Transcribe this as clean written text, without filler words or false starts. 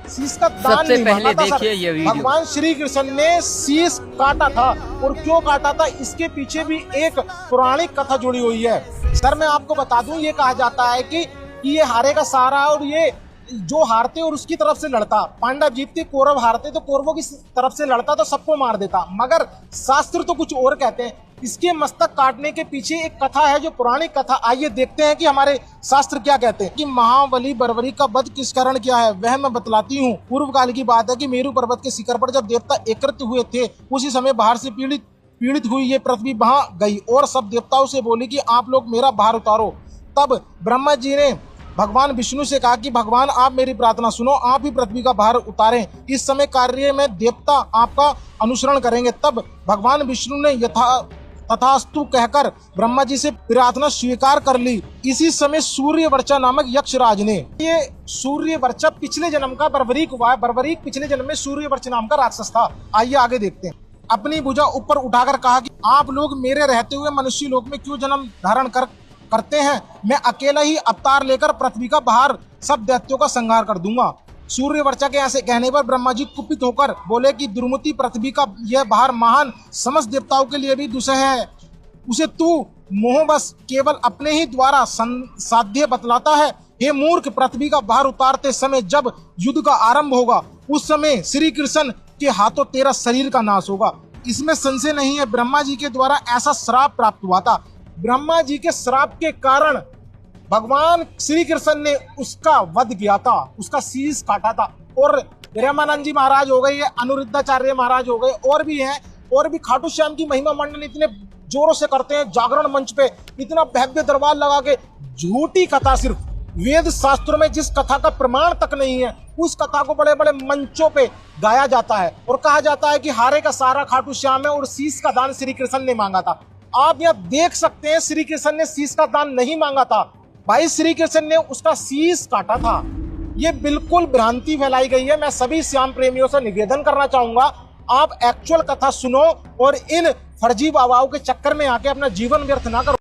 शीश का दान सबसे नहीं पहले मांगा था देखिए सर। ये वीडियो। भगवान श्री कृष्ण ने शीश काटा था, और क्यों काटा था इसके पीछे भी एक पौराणिक कथा जुड़ी हुई है। सर मैं आपको बता दूं, ये कहा जाता है कि ये हारेगा सारा, और ये जो हारते और उसकी तरफ से लड़ता, पांडव जीतते कौरव हारते तो कौरवों की तरफ से लड़ता तो सबको मार देता। मगर शास्त्र तो कुछ और कहते हैं। इसके मस्तक काटने के पीछे एक कथा है, जो पौराणिक कथा। आइए देखते हैं कि हमारे शास्त्र क्या कहते हैं। कि महाबली बर्बरी का वध किस कारण किया है वह मैं बतलाती हूँ। पूर्व काल की बात है कि मेरु पर्वत के शिखर पर जब देवता एकत्रित हुए थे, उसी समय बाहर से पीड़ित हुई ये पृथ्वी वहां गई और सब देवताओं से बोली कि आप लोग मेरा भार उतारो। तब ब्रह्मा जी ने भगवान विष्णु से कहा कि भगवान आप मेरी प्रार्थना सुनो, आप ही पृथ्वी का भार उतारें। इस समय कार्य में देवता आपका अनुसरण करेंगे। तब भगवान विष्णु ने तथास्तु कहकर ब्रह्मा जी से प्रार्थना स्वीकार कर ली। इसी समय सूर्यवर्चा नामक यक्षराज ने, ये सूर्यवर्चा पिछले जन्म का बर्बरीक हुआ है। बर्बरीक पिछले जन्म में सूर्यवर्च नाम का राक्षस था। आइए आगे देखते हैं। अपनी भुजा ऊपर उठाकर कहा कि आप लोग मेरे रहते हुए मनुष्य लोक में क्यों जन्म धारण करते हैं। मैं अकेला ही अवतार लेकर पृथ्वी का भार सब दैत्यों का संहार कर दूंगा। सूर्यवर्चा के ऐसे कहने पर ब्रह्मा जी कुपित होकर बोले कि दुर्मति पृथ्वी का यह भार महान समस्त देवताओं के लिए भी दुस्सह है। उसे तू मोहवश केवल अपने ही द्वारा साध्य बतलाता है। हे मूर्ख, पृथ्वी का भार उतारते समय जब युद्ध का आरंभ होगा, उस समय श्री कृष्ण के हाथों तेरा शरीर का नाश होगा। इसमें संशय नहीं है, ब्रह्मा जी के द्वारा ऐसा श्राप प्राप्त हुआ था। ब्रह्मा जी के श्राप के कारण भगवान श्री कृष्ण ने उसका वध किया था, उसका शीश काटा था। और रामानंद जी महाराज हो गए, अनिरुद्धाचार्य महाराज हो गए, और भी हैं। और भी खाटू श्याम की महिमा मंडन इतने जोरों से करते हैं, जागरण मंच पे इतना भव्य दरबार लगा के। झूठी कथा, सिर्फ वेद शास्त्रों में जिस कथा का प्रमाण तक नहीं है, उस कथा को बड़े बड़े मंचों पे गाया जाता है और कहा जाता है कि हारे का सारा खाटू श्याम है और शीश का दान श्री कृष्ण ने मांगा था। आप यहाँ देख सकते हैं, श्री कृष्ण ने शीश का दान नहीं मांगा था भाई, श्री कृष्ण ने उसका शीश काटा था। ये बिल्कुल भ्रांति फैलाई गई है। मैं सभी श्याम प्रेमियों से निवेदन करना चाहूंगा, आप एक्चुअल कथा सुनो और इन फर्जी बाबाओं के चक्कर में आके अपना जीवन व्यर्थ ना करो।